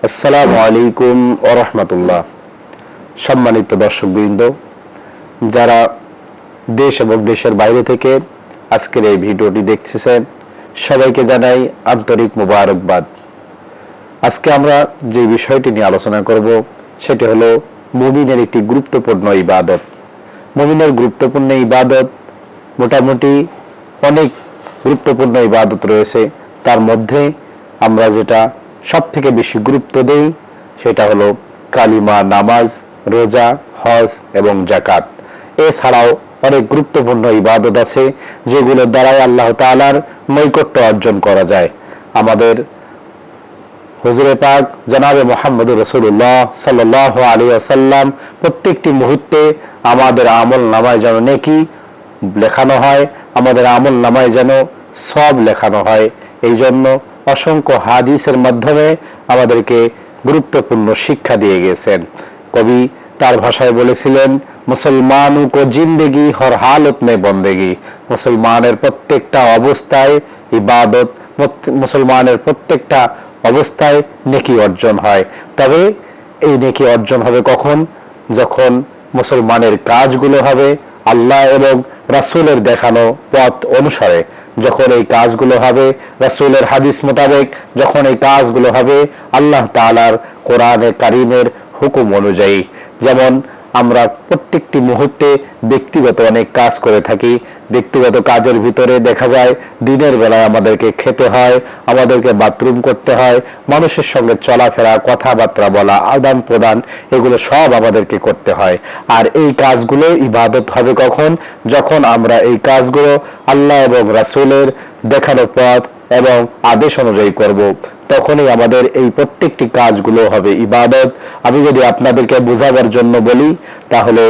আসসালামু আলাইকুম ওয়া রাহমাতুল্লাহ। সম্মানিত দর্শকবৃন্দ, যারা দেশ এবং দেশের বাইরে থেকে আজকের এই ভিডিওটি দেখতেছেন, সবাইকে জানাই আন্তরিক মোবারকবাদ। আজকে আমরা যে বিষয়টি নিয়ে আলোচনা করব সেটি হলো মুমিনের একটি গুরুত্বপূর্ণ ইবাদত। মুমিনের গুরুত্বপূর্ণ ইবাদত মোটামুটি অনেক গুরুত্বপূর্ণ ইবাদত রয়েছে, তার মধ্যে আমরা যেটা সব থেকে বেশি গুরুত্ব দেই সেটা হলো কালিমা, নামাজ, রোজা, হজ এবং যাকাত। এছাড়াও অনেক গুরুত্বপূর্ণ ইবাদত আছে যেগুলোর দ্বারাই আল্লাহ তাআলার নৈকট্য অর্জন করা যায়। আমাদের হুজুরে পাক জনাবে মুহাম্মদুর রাসূলুল্লাহ সাল্লাল্লাহু আলাইহি ওয়াসাল্লাম প্রত্যেকটি মুহূর্তে আমাদের আমল নামায় যেন নেকি লেখানো হয়, আমাদের আমল নামায় যেন সওয়াব লেখানো হয়, এই জন্য অসংখ্য হাদিসের মাধ্যমে আমাদেরকে গুরুত্বপূর্ণ শিক্ষা দিয়ে গেছেন। কবি তার ভাষায় বলেছিলেন, মুসলমানু কো জিন্দেগি হর হালত মে বন্দেগি। মুসলমানের প্রত্যেকটা অবস্থায় ইবাদত, মুসলমানের প্রত্যেকটা অবস্থায় নেকি অর্জন হয়। তবে এই নেকি অর্জন হবে কখন? যখন মুসলমানের কাজগুলো হবে আল্লাহ এবং রাসূলের দেখানো পথ অনুসারে, যখন এই কাজগুলো হবে রাসূলের হাদিস মোতাবেক, যখন এই কাজগুলো হবে আল্লাহ তাআলার কোরআনে কারীমের হুকুম অনুযায়ী। যেমন আমরা প্রত্যেকটি মুহূর্তে ব্যক্তিগত অনেক কাজ করে থাকি। ব্যক্তিগত কাজের ভিতরে দেখা যায় দিনের বেলায় আমাদেরকে খেতে হয়, আমাদেরকে বাথরুম করতে হয়, মানুষের সঙ্গে চলাফেরা, কথাবার্তা বলা, আদান প্রদান, এগুলো সব আমাদেরকে করতে হয়। আর এই কাজগুলো ইবাদত হবে কখন? যখন আমরা এই কাজগুলো আল্লাহ এবং রাসূলের দেখানো পথ এবং আদেশ অনুযায়ী করব, তখনই আমাদের এই প্রত্যেকটি কাজগুলো হবে ইবাদত। আমি যদি আপনাদেরকে বোঝাবার জন্য বলি, তাহলে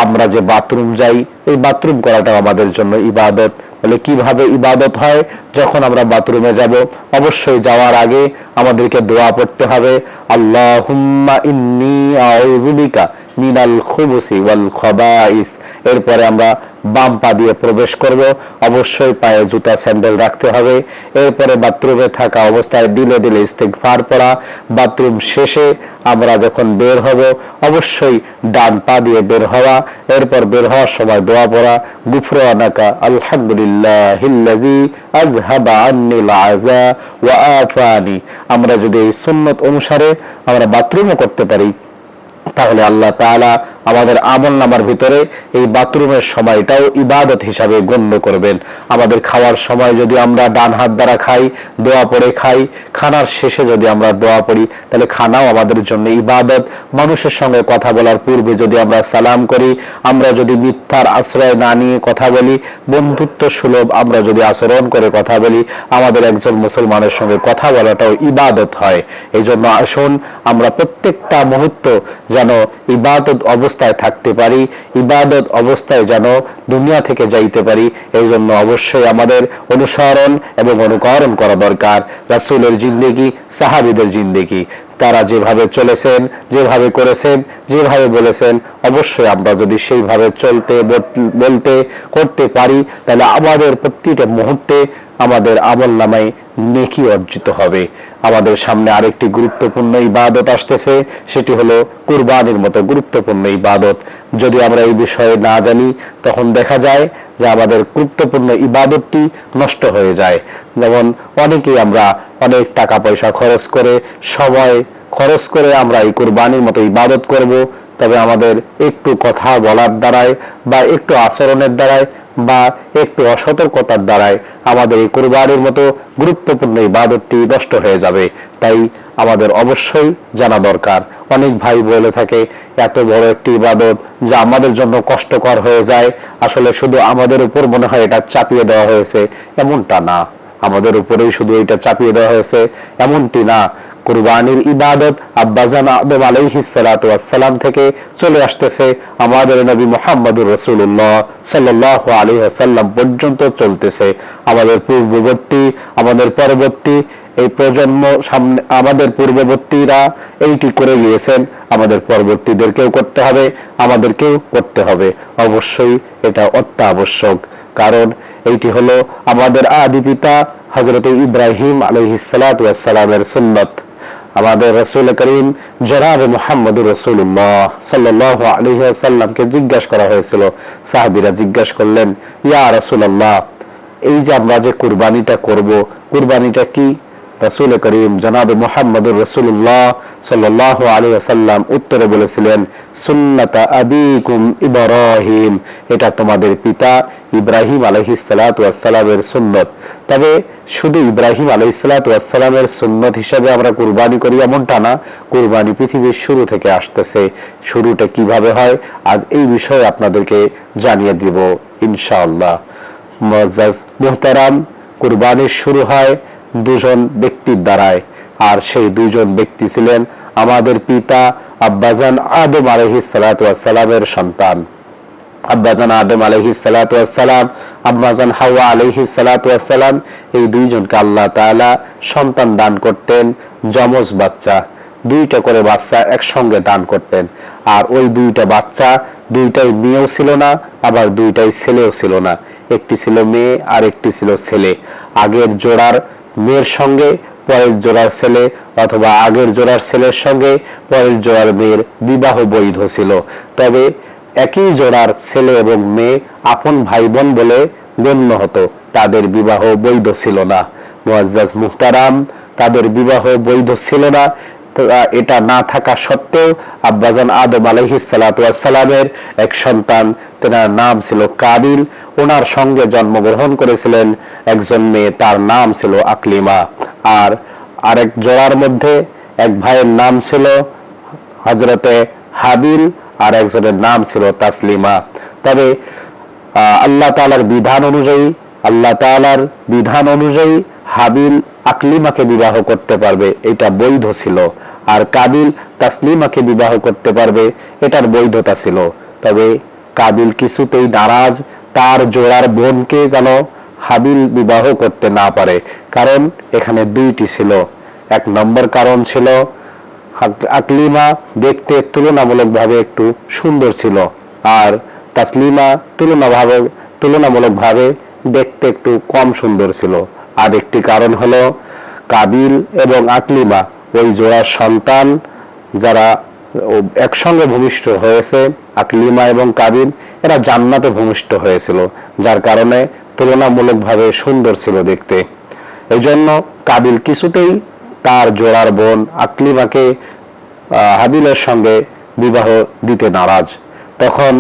আমরা যে বাথরুম যাই, এই বাথরুম করাটাও আমাদের জন্য ইবাদত। বলে কিভাবে ইবাদত হয়? যখন আমরা বাথরুমে যাব, অবশ্যই যাওয়ার আগে আমাদেরকে দোয়া পড়তে হবে, আল্লাহুম্মা ইন্নী আউযু বিকা মিনাল খুবুসি ওয়াল খাবাইস। এরপরে আমরা বাম পা দিয়ে প্রবেশ করব, অবশ্যই পায়ে জুতা স্যান্ডেল রাখতে হবে। এরপরে বাথরুমে থাকা অবস্থায় দিলে দিলে ইস্তিগফার পড়া। বাথরুম শেষে আমরা যখন বের হব, অবশ্যই ডান পা দিয়ে বের হওয়া। এরপর বের হওয়ার সময় দোয়া পড়া, গুফরানাকা আলহামদুলিল্লাহিল্লাযী আযহাবা আন্নিল আযা ওয়া আফানি। আমরা যদি এই সুন্নত অনুসারে আমরা বাথরুমও করতে পারি, তাহলে আল্লাহ তাআলা আমাদের আমল নামার ভিতরে এই বাথরুমের সময়টাও ইবাদত হিসাবে গণ্য করবেন। আমাদের খাওয়ার সময় যদি আমরা ডান হাত দ্বারা খাই, দোয়া পড়ে খাই, খানার শেষে যদি আমরা দোয়া পড়ি, তাহলে খানাও আমাদের জন্য ইবাদত। মানুষের সঙ্গে কথা বলার পূর্বে যদি আমরা সালাম করি, আমরা যদি মিথ্যার আশ্রয় না নিয়ে কথা বলি, বন্ধুত্ব সুলভ আমরা যদি আচরণ করে কথা বলি, আমাদের একজন মুসলমানের সঙ্গে কথা বলাটাও ইবাদত হয়। এই জন্য আসুন আমরা প্রত্যেকটা মুহূর্ত যেন ইবাদত অবস্থায় থাকতে পারি, ইবাদত অবস্থায় যেন দুনিয়া থেকে যাইতে পারি। এই জন্য অবশ্যই আমাদের অনুসরণ এবং অনুকরণ করা দরকার রাসূলের জিন্দেগি, সাহাবীদের জিন্দেগি। তারা যেভাবে চলেছেন, যেভাবে করেছেন, যেভাবে বলেছেন, অবশ্যই আমরা যদি সেইভাবে চলতে, বলতে, করতে পারি, তাহলে আমাদের প্রতিটা মুহূর্তে আমাদের আমলনামায় নেকি অর্জিত হবে। আমাদের সামনে আরেকটি গুরুত্বপূর্ণ ইবাদত আসতেছে, সেটি হলো কুরবানির মতো গুরুত্বপূর্ণ ইবাদত। যদি আমরা এই বিষয়ে না জানি, তখন দেখা যায় যে আমাদের গুরুত্বপূর্ণ ইবাদতটি নষ্ট হয়ে যায়। যেমন অনেকেই আমরা অনেক টাকা পয়সা খরচ করে, সময় খরচ করে আমরা এই কুরবানির মতো ইবাদত করব, তবে আমাদের একটু কথা বলার দ্বারায় বা একটু আচরণের দ্বারায় বা একটু অসতর্কতার দ্বারায় আমাদের এই কুরবানির মতো গুরুত্বপূর্ণ ইবাদতটি নষ্ট হয়ে যাবে। তাই আমাদের অবশ্যই জানা দরকার। অনেক ভাই বলে থাকে এত বড় একটি ইবাদত যা আমাদের জন্য কষ্টকর হয়ে যায়, আসলে শুধু আমাদের উপর মনে হয় এটা চাপিয়ে দেওয়া হয়েছে। এমনটা না, আমাদের উপরেই শুধু এটা চাপিয়ে দেওয়া হয়েছে এমনটি না। কুরবানির ইবাদত আব্বাজান আদম আলাইহিস সালাতু ওয়াস সালাম থেকে চলে আসতেছে আমাদের নবী মুহাম্মদুর রাসূলুল্লাহ সাল্লাল্লাহু আলাইহি ওয়াসাল্লাম পর্যন্ত চলতেছে। আমাদের পূর্ববর্তী, আমাদের পরবর্তী এই প্রজন্ম, সামনে আমাদের পূর্ববর্তীরা এইটি করে গিয়েছেন, আমাদের পরবর্তীদেরকেও করতে হবে, আমাদেরকেও করতে হবে। অবশ্যই এটা অত্যাবশ্যক, কারণ এইটি হলো আমাদের আদি পিতা হযরত ইব্রাহিম আলাইহিস সালাতু ওয়াস সালামের সুন্নাত। আমাদের রাসূল করিম জনাবে মুহাম্মদুর রাসূলুল্লাহ সাল্লাল্লাহু আলাইহি ওয়াসাল্লামকে জিজ্ঞাসা করা হয়েছিল। সাহাবীরা জিজ্ঞাসা করলেন, ইয়া রাসূলুল্লাহ, এই যে আমরা যে কুরবানিটা করব, কুরবানিটা কি? রাসূল করিম জনাবে মুহাম্মদুর রাসূলুল্লাহ সাল্লাল্লাহু আলাইহি ওয়াসাল্লাম উত্তরে বলেছিলেন, সুন্নাতা আবিকুম ইব্রাহিম, এটা তোমাদের পিতা ইব্রাহিম আলাইহিস সালাতু ওয়াস সালামের সুন্নত। তবে শুধু ইব্রাহিম আলাইহিস সালাতু ওয়াস সালামের সুন্নত হিসেবে আমরা কুরবানি করি এমনটা না, কুরবানি পৃথিবীর শুরু থেকে আসতেছে। শুরুটা কিভাবে হয় আজ এই বিষয়ে আপনাদেরকে জানিয়ে দিব ইনশাআল্লাহ। মুআজ্জাজ মুহতারাম, কুরবানির শুরু হয় দুজন ব্যক্তির দ্বারায়, আর সেই দুজন ব্যক্তি ছিলেন আমাদের পিতা আব্বাজান আদম আলাইহিস সালাতু ওয়াস সালামের সন্তান। আব্বাজান আদম আলাইহিস সালাতু ওয়াস সালাম, আম্মাজান হাওয়া আলাইহিস সালাতু ওয়াস সালাম, এই দুইজনকে আল্লাহ তাআলা সন্তান দান করতেন, যমজ বাচ্চা, দুইটা করে বাচ্চা একসঙ্গে দান করতেন। আর ওই দুইটা বাচ্চা দুইটাই মেয়েও ছিল না, আবার দুইটাই ছেলেও ছিল না। একটি ছিল মেয়ে আর একটি ছিল ছেলে। আগের জোড়ার মেয়ের সঙ্গে পরের জোড়ার ছেলে, অথবা আগের জোড়ার ছেলের সঙ্গে পরের জোড়ার মেয়ের বিবাহ বৈধ ছিল। তবে একই জোড়ার ছেলে এবং মেয়ে আপন ভাই বোন বলে গণ্য হতো, তাদের বিবাহ বৈধ ছিল না। মুআজ্জাজ মুহতারাম, তাদের বিবাহ বৈধ ছিল না। এটা না থাকা সত্ত্বেও আব্বাজান আদম আলাইহিস সালাতু ওয়াস সালামের এক সন্তান, তার নাম ছিল কাবিল, ওনার সঙ্গে জন্মগ্রহণ করেছিলেন একজন মেয়ে, তার নাম ছিল আকলিমা। আর আরেক জোড়ার মধ্যে এক ভাইয়ের নাম ছিল হযরতে হাবিল, আর একজনের নাম ছিল তাসলিমা। তবে আল্লাহ তাআলার বিধান অনুযায়ী হাবিল আকলিমাকে বিবাহ করতে পারবে, এটা বৈধ ছিল। আর কাবিল তাসলিমাকে বিবাহ করতে পারবে, এটার বৈধতা ছিল। তবে কাবিল কিছুতেই নারাজ, তার জোড়ার বোনকে যেন হাবিল বিবাহ করতে না পারে। কারণ এখানে দুইটি ছিল। এক নম্বর কারণ ছিল আকলিমা দেখতে তুলনামূলকভাবে একটু সুন্দর ছিল, আর তাসলিমা তুলনামূলকভাবে দেখতে একটু কম সুন্দর ছিল। আর একটি কারণ হলো কাবিল এবং আকলিমা ওই জোড়ার সন্তান, যারা একসঙ্গে ভূমিষ্ঠ হয়েছে, আকলিমা এবং কাবিল, এরা জান্নাতে ভূমিষ্ঠ হয়েছিল, যার কারণে তুলনামূলকভাবে সুন্দর ছিল দেখতে। এই জন্য কাবিল কিছুতেই তার জোড়ার বোন আকলিমাকে হাবিলের সঙ্গে বিবাহ দিতে নারাজ। তখন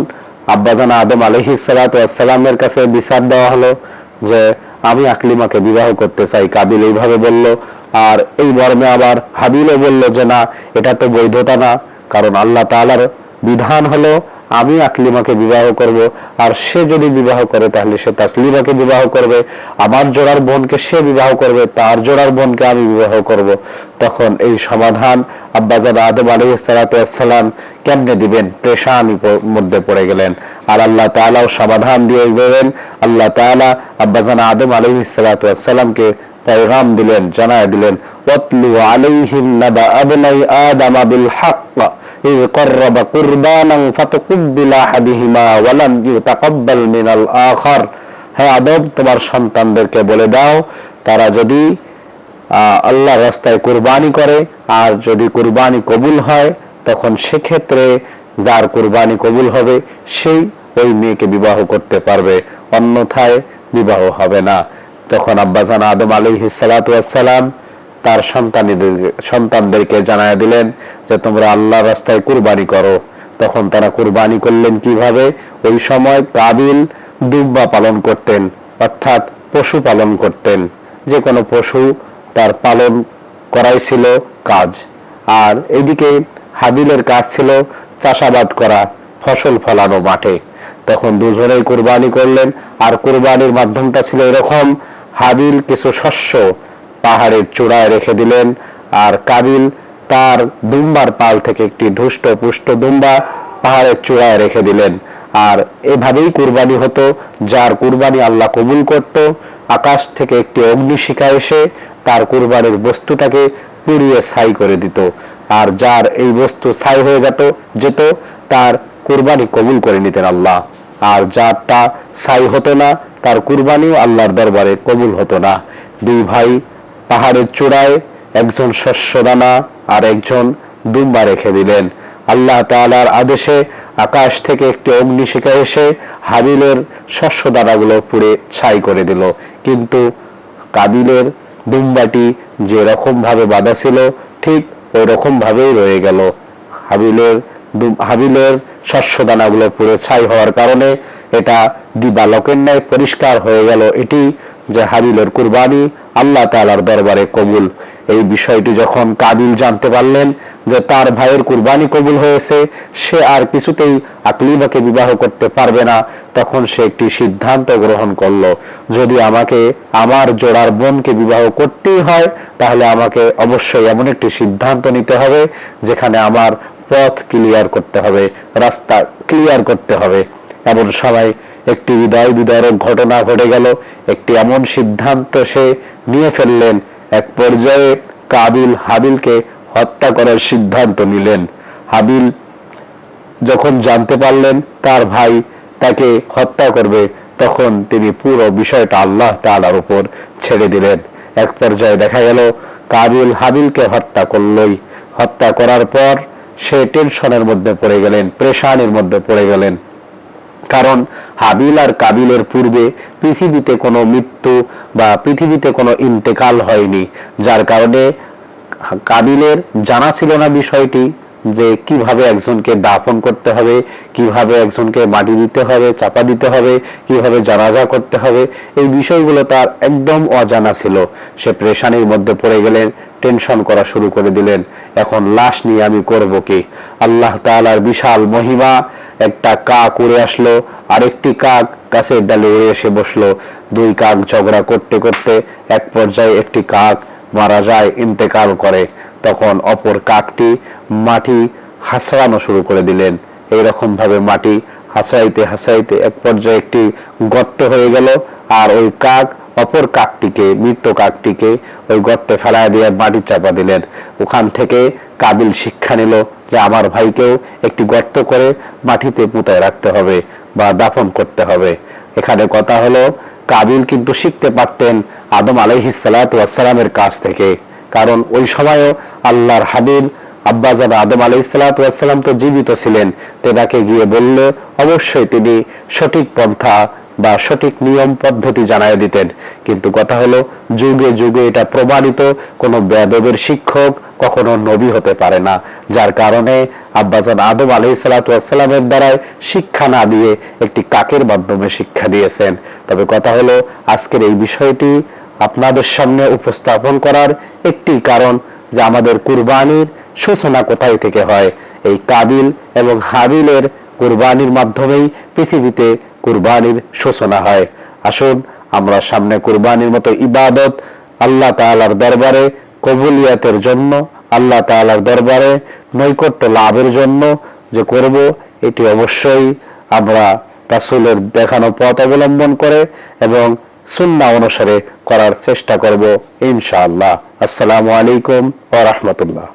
আব্বাজান আদম আলাইহিস সালাতু ওয়াস সালামের কাছে বিচার দেওয়া হলো যে আমি আকলিমাকে বিবাহ করতে চাই। কাবিল এইভাবে বলল, আর এই মর্মে আবার হাবিলও বলল যে না, এটা তো বৈধতা না, কারণ আল্লাহ তাআলার বিধান হলো আমি আকলিমাকে বিবাহ করব, আর সে যদি বিবাহ করে তাহলে সে তাসলিমাকে বিবাহ করবে, আমার জোড়ার বোনকে সে বিবাহ করবে, তার জোড়ার বোনকে আমি বিবাহ করব। তখন এই সমাধান আব্বাজান আদম আলাইহিস সালাতু ওয়াস সালাম কেমনে দিবেন, পেরেশানির মধ্যে পড়ে গেলেন। আর আল্লাহ তাআলাও সমাধান দিয়ে গেলেন। আল্লাহ তাআলা আব্বাজান আদম আলাইহিস সালাতু ওয়াস সালামকে পেগাম দিলেন, জানায় দিলেন, ওয়াতলু আলাইহিম নাবা আবনাই আদম বিল হক إذ قرب قربانا فتقبل أحدهما ولم يتقبل من الآخر। হে আদম, তোমার সন্তানদেরকে বলে দাও, তারা যদি আল্লাহর রাস্তায় কুরবানি করে, আর যদি কুরবানি কবুল হয়, তখন সেক্ষেত্রে যার কুরবানি কবুল হবে সেই ওই মেয়েকে বিবাহ করতে পারবে, অন্যথায় বিবাহ হবে না। তখন আব্বাজান আদম আলাইহিস সালাতু ওয়াস সালাম তার সন্তানদেরকে জানায় দিলেন যে তোমরা আল্লাহর রাস্তায় কুরবানি করো। তখন তারা কুরবানি করলেন কিভাবে? ওই সময় কাবিল দুম্বা পালন করতেন, অর্থাৎ পশু পালন করতেন, যে কোনো পশু তার পালন করাই ছিল কাজ। আর এদিকে হাবিলের কাজ ছিল চাষাবাদ করা, ফসল ফলানো মাঠে। তখন দুজনেই কুরবানি করলেন। আর কুরবানির মাধ্যমটা ছিল এরকম, হাবিল কিছু শস্য পাহাড়ের চূড়ায় রেখে দিলেন, আর কাবিল তার দুম্বার পাল থেকে একটি ধুষ্ট পুষ্ট দুম্বা পাহাড়ের চূড়ায় রেখে দিলেন। আর এভাবেই কুরবানি হতো। যার কুরবানি আল্লাহ কবুল করত, আকাশ থেকে একটি অগ্নিশিখা এসে তার কুরবানির বস্তুটাকে পুড়িয়ে ছাই করে দিত। আর যার এই বস্তু ছাই হয়ে যেত তার কুরবানি কবুল করে নিতেন আল্লাহ। আর যারটা ছাই হতো না, তার কুরবানিও আল্লাহর দরবারে কবুল হতো না। দুই ভাই পাহাড়ের চূড়ায়, একজন শস্য দানা আর একজন দুম্বা রেখে দিলেন। আল্লাহ তাআলার আদেশে আকাশ থেকে একটি অগ্নিশিখা এসে হাবিলের শস্য দানাগুলো পুড়ে ছাই করে দিল। কিন্তু কাবিলের দুম্বাটি যে রকম ভাবে বাঁধা ছিল ঠিক ওই রকম ভাবেই রয়ে গেল। হাবিলের শস্য দানাগুলো পুড়ে ছাই হওয়ার কারণে এটা দিবালোকের ন্যায় পরিষ্কার হয়ে গেল এটি যে হাবিলের কুরবানি আল্লাহ তাআলার দরবারে কবুল। এই বিষয়টি যখন কাবিল জানতে পারলেন যে তার ভাইয়ের কুরবানি কবুল হয়েছে, সে আর কিছুতেই আকলিবাকে বিবাহ করতে পারবে না, তখন সে একটি সিদ্ধান্ত গ্রহণ করলো, যদি আমাকে আমার জোড়ার বোনকে বিবাহ করতেই হয় তাহলে আমাকে অবশ্যই এমন একটি সিদ্ধান্ত নিতে হবে যেখানে আমার পথ ক্লিয়ার করতে হবে, রাস্তা ক্লিয়ার করতে হবে। এমন সময় একটি হৃদয় বিদারক ঘটনা ঘটে গেল। একটি এমন সিদ্ধান্ত সে নিয়ে ফেললেন, এক পর্যায়ে কাবিল হাবিলকে হত্যা করার সিদ্ধান্ত নিলেন। হাবিল যখন জানতে পারলেন তার ভাই তাকে হত্যা করবে, তখন তিনি পুরো বিষয়টা আল্লাহ তাআলার উপর ছেড়ে দিলেন। এক পর্যায়ে দেখা গেল কাবিল হাবিলকে হত্যা করলই। হত্যা করার পর সে টেনশনের মধ্যে পড়ে গেলেন, পেরেশানির মধ্যে পড়ে গেলেন। কারণ হাবিল আর কাবিলের পূর্বে পৃথিবীতে কোনো মৃত্যু বা পৃথিবীতে কোনো ইন্তেকাল হয়নি, যার কারণে কাবিলের জানা ছিল না বিষয়টি যে কিভাবে একজনকে দাফন করতে হবে, কিভাবে একজনকে মাটি দিতে হবে, চাপা দিতে হবে, কিভাবে জানাজা করতে হবে, এই বিষয়গুলো তার একদম অজানা ছিল। সে পেরেশানির মধ্যে পড়ে গেলেন, টেনশন করা শুরু করে দিলেন, এখন লাশ নিয়ে আমি করব কি? আল্লাহ তাআলার বিশাল মহিমা, একটা কাক উড়ে আসলো, আরেকটি কাক গাছের ডালে উড়ে এসে বসলো। দুই কাক ঝগড়া করতে করতে এক পর্যায়ে একটি কাক মারা যায়, ইন্তেকাল করে। তখন অপর কাকটি মাটি হাসড়ানো শুরু করে দিলেন। এইরকম ভাবে মাটি হাসাইতে হাসাইতে এক পর্যায়ে একটি গর্ত হয়ে গেল, আর ওই কাক অপর কাকটিকে, মৃত কাকটিকে ওই গর্তে ফেলায় দিয়ে মাটি চাপা দিলেন। ওখান থেকে কাবিল শিক্ষা নিল যে আমার ভাইকেও একটি গর্ত করে মাটিতে পুঁতে রাখতে হবে বা দাফন করতে হবে। এখানে কথা হলো কাবিল কিন্তু শিখতে পারতেন আদম আলাইহিস সালাতু ওয়াস সালামের কাছ থেকে, কারণ ওই সময়ও আল্লাহর হাবিব আব্বাজান আদম আলাইহিস সালাতু ওয়াস সালাম তো জীবিত ছিলেন। তেনাকে গিয়ে বললে অবশ্যই তিনি সঠিক পন্থা বা সঠিক নিয়ম পদ্ধতি জানায় দিতেন। কিন্তু কথা হলো যুগে যুগে এটা প্রমাণিত কোনো বেয়াদবের শিক্ষক কখনো নবী হতে পারে না, যার কারণে আব্বাজান আদম আলাইহিস সালাতু ওয়াস সালামের দ্বারাই শিক্ষা না দিয়ে একটি কাকের মাধ্যমে শিক্ষা দিয়েছেন। তবে কথা হলো আজকের এই বিষয়টি আপনাদের সামনে উপস্থাপন করার একটি কারণ যে আমাদের কুরবানির সূচনা কোথায় থেকে হয়। এই কাবিল এবং হাবিলের কুরবানির মাধ্যমেই পৃথিবীতে কুরবানির সূচনা হয়। আসুন আমরা সামনে কুরবানির মতো ইবাদত আল্লাহ তাআলার দরবারে কবুলিয়াতের জন্য, আল্লাহ তাআলার দরবারে নৈকট্য লাভের জন্য যে করব, এটি অবশ্যই আমরা রাসূলের দেখানো পথ অবলম্বন করে এবং সুন্নাহ অনুসারে করার চেষ্টা করব ইনশাআল্লাহ। আসসালামু আলাইকুম ওয়া রাহমাতুল্লাহ।